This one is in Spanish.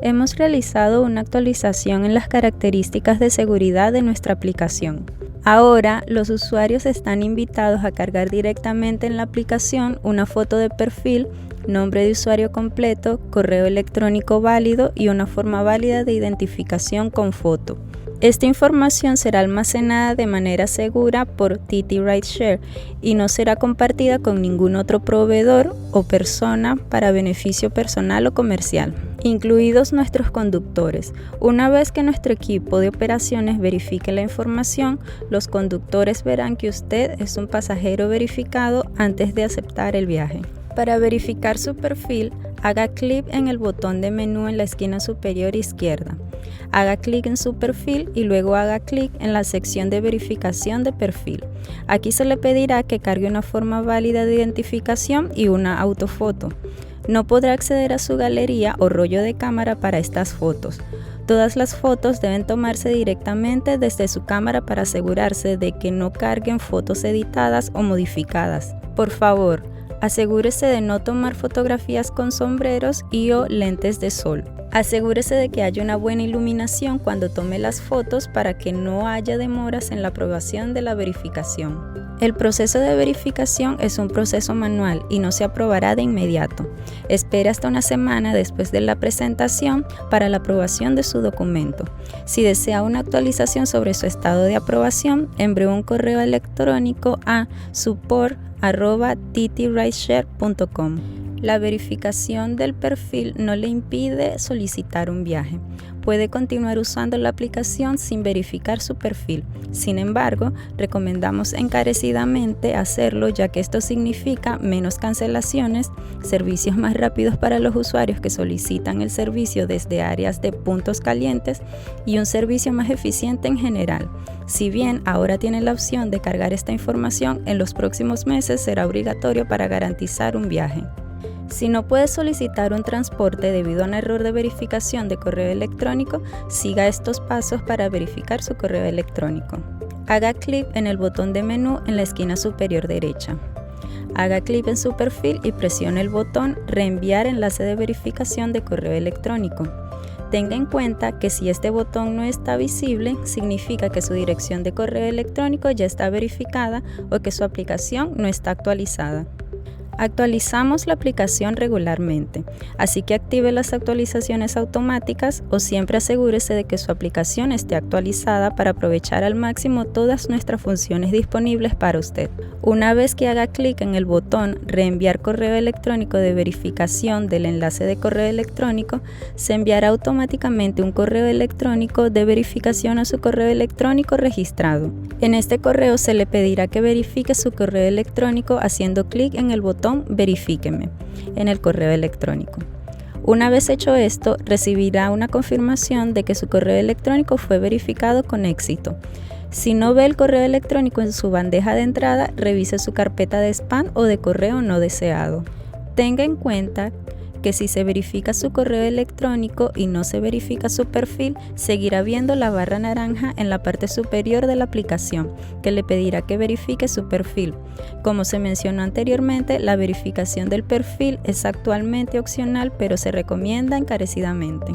Hemos realizado una actualización en las características de seguridad de nuestra aplicación. Ahora, los usuarios están invitados a cargar directamente en la aplicación una foto de perfil, nombre de usuario completo, correo electrónico válido y una forma válida de identificación con foto. Esta información será almacenada de manera segura por RideShare y no será compartida con ningún otro proveedor o persona para beneficio personal o comercial, incluidos nuestros conductores. Una vez que nuestro equipo de operaciones verifique la información, los conductores verán que usted es un pasajero verificado antes de aceptar el viaje. Para verificar su perfil, haga clic en el botón de menú en la esquina superior izquierda. Haga clic en su perfil y luego haga clic en la sección de verificación de perfil. Aquí se le pedirá que cargue una forma válida de identificación y una autofoto. No podrá acceder a su galería o rollo de cámara para estas fotos. Todas las fotos deben tomarse directamente desde su cámara para asegurarse de que no carguen fotos editadas o modificadas. Por favor, asegúrese de no tomar fotografías con sombreros y/o lentes de sol. Asegúrese de que haya una buena iluminación cuando tome las fotos para que no haya demoras en la aprobación de la verificación. El proceso de verificación es un proceso manual y no se aprobará de inmediato. Espere hasta una semana después de la presentación para la aprobación de su documento. Si desea una actualización sobre su estado de aprobación, envíe un correo electrónico a support@rideshare.com. La verificación del perfil no le impide solicitar un viaje. Puede continuar usando la aplicación sin verificar su perfil. Sin embargo, recomendamos encarecidamente hacerlo, ya que esto significa menos cancelaciones, servicios más rápidos para los usuarios que solicitan el servicio desde áreas de puntos calientes y un servicio más eficiente en general. Si bien ahora tiene la opción de cargar esta información, en los próximos meses será obligatorio para garantizar un viaje. Si no puede solicitar un transporte debido a un error de verificación de correo electrónico, siga estos pasos para verificar su correo electrónico. Haga clic en el botón de menú en la esquina superior derecha. Haga clic en su perfil y presione el botón Reenviar enlace de verificación de correo electrónico. Tenga en cuenta que si este botón no está visible, significa que su dirección de correo electrónico ya está verificada o que su aplicación no está actualizada. Actualizamos la aplicación regularmente, así que active las actualizaciones automáticas o siempre asegúrese de que su aplicación esté actualizada para aprovechar al máximo todas nuestras funciones disponibles para usted. Una vez que haga clic en el botón Reenviar correo electrónico de verificación del enlace de correo electrónico, se enviará automáticamente un correo electrónico de verificación a su correo electrónico registrado. En este correo se le pedirá que verifique su correo electrónico haciendo clic en el botón Verifíqueme en el correo electrónico. Una vez hecho esto, recibirá una confirmación de que su correo electrónico fue verificado con éxito. Si no ve el correo electrónico en su bandeja de entrada, revise su carpeta de spam o de correo no deseado. Tenga en cuenta que si se verifica su correo electrónico y no se verifica su perfil, seguirá viendo la barra naranja en la parte superior de la aplicación, que le pedirá que verifique su perfil. Como se mencionó anteriormente, la verificación del perfil es actualmente opcional, pero se recomienda encarecidamente.